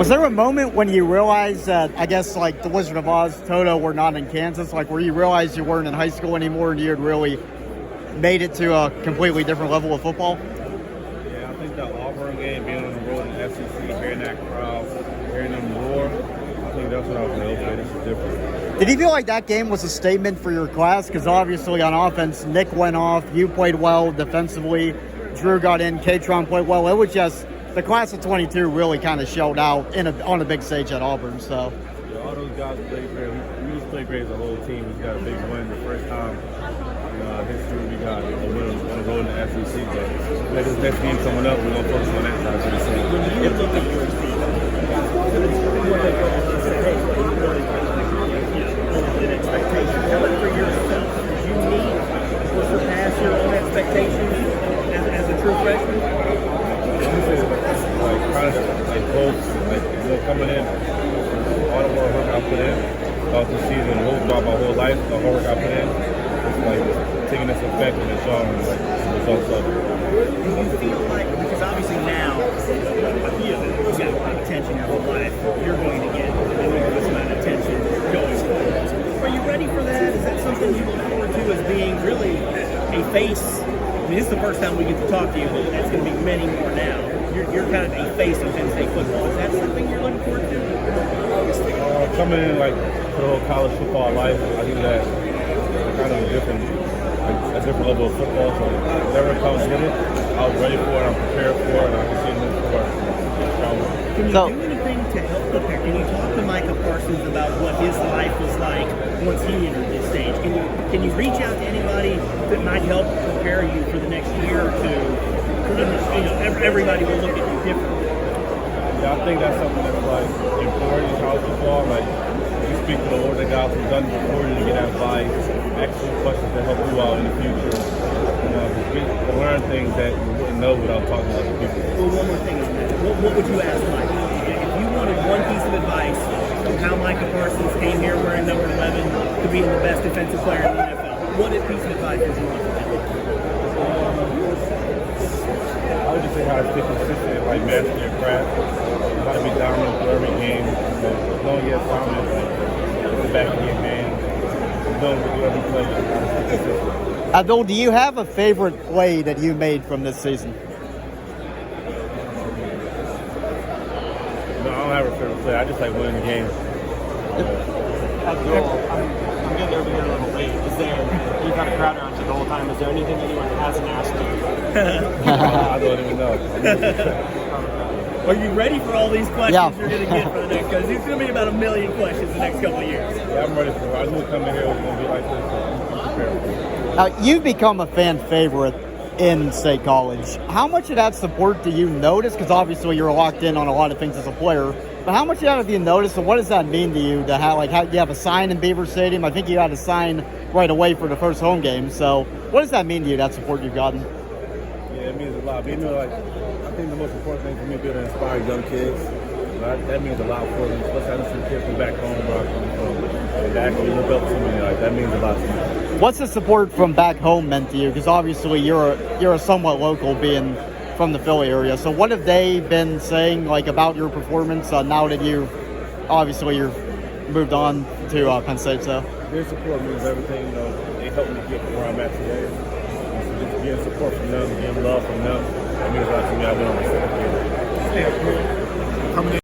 Was there a moment when you realized that, I guess, like the Wizard of Oz, Toto were not in Kansas, like where you realized you weren't in high school anymore and you had really made it to a completely different level of football? Yeah, I think the Auburn game, being on the road in the SEC, hearing that crowd, hearing them roar, I think that's when I was like, okay, this is different. Did you feel like that game was a statement for your class? Because obviously on offense, Nick went off, you played well defensively, Drew got in, Katron played well. It was just the class of 22 really kind of showed out on a big stage at Auburn. So yeah, all those guys played great. We just played great as a whole team. We got a big win the first time in history we got a win on the road in the SEC. But let this next game coming up, we're going to focus on that side of the season. When you look at your team, what they say, hey, we really an expectation. How about for yourself? Did you meet or surpass your own expectations as a true freshman? Coming in, all the hard work I put in throughout the season, throughout my whole life, the hard work I put in, it's like taking this effect and it's showing like the results of it. Do you feel like, because obviously now, you got attention your whole life, you're going to get this amount of attention going forward. Are you ready for that? Is that something you look forward to as being really a face? I mean, this is the first time we get to talk to you, but that's going to be many more now. You're kind of a face of Penn State football. Is that something you're looking forward to? Coming in like for the whole college football life, I think that it's kind of a different level of football. So whatever comes with it, I was ready for it. I'm prepared for it. And I can see it moving forward. Can you do anything to help prepare? Can you talk to Micah Parsons about what his life was like once he entered this stage? Can you reach out to anybody that might help prepare you for the next year or two? Everybody will look at you differently. Yeah, I think that's something that's like important in college football. Like you speak to the older guys who've done it before you to get advice, actual questions to help you out in the future. To learn things that you wouldn't know without talking to other people. Well, one more thing on that. What would you ask Mike? If you wanted one piece of advice on how Micah Parsons came here wearing number 11 to being the best defensive player in the NFL, what piece of advice would you want to give? I would just say how to stay consistent, like master your craft, how to be dominant through every game, knowing you have dominant, like the back of your game, knowing to do every play, how to stay consistent. Abdul, do you have a favorite play that you made from this season? No, I don't have a favorite play. I just like winning the game. Abdul, I'm getting over here a little late. You've got a crowd around you the whole time. Is there anything anyone hasn't asked you? I don't even know. Are you ready for all these questions you're going to get for the next? Because there's going to be about 1 million questions the next couple of years. Yeah, I'm ready for it. I knew coming here was going to be like this, so I'm prepared. You've become a fan favorite in State College. How much of that support do you notice? Because obviously you're locked in on a lot of things as a player. But how much of that have you noticed, and what does that mean to you to have, like, you have a sign in Beaver Stadium? I think you had a sign right away for the first home game. So what does that mean to you, that support you've gotten? Yeah, it means a lot. But, I think the most important thing for me is to inspire young kids. That means a lot for me, especially having some kids from back home where I come from. They actually look up to me. That means a lot to me. What's the support from back home meant to you? Because obviously you're a somewhat local, being from the Philly area. So what have they been saying, like, about your performance now that you're moved on to Penn State? So their support means everything. They helped me get to where I'm at today. So just getting support from them, getting love from them, that means a lot to me. I went on the second game. Coming in.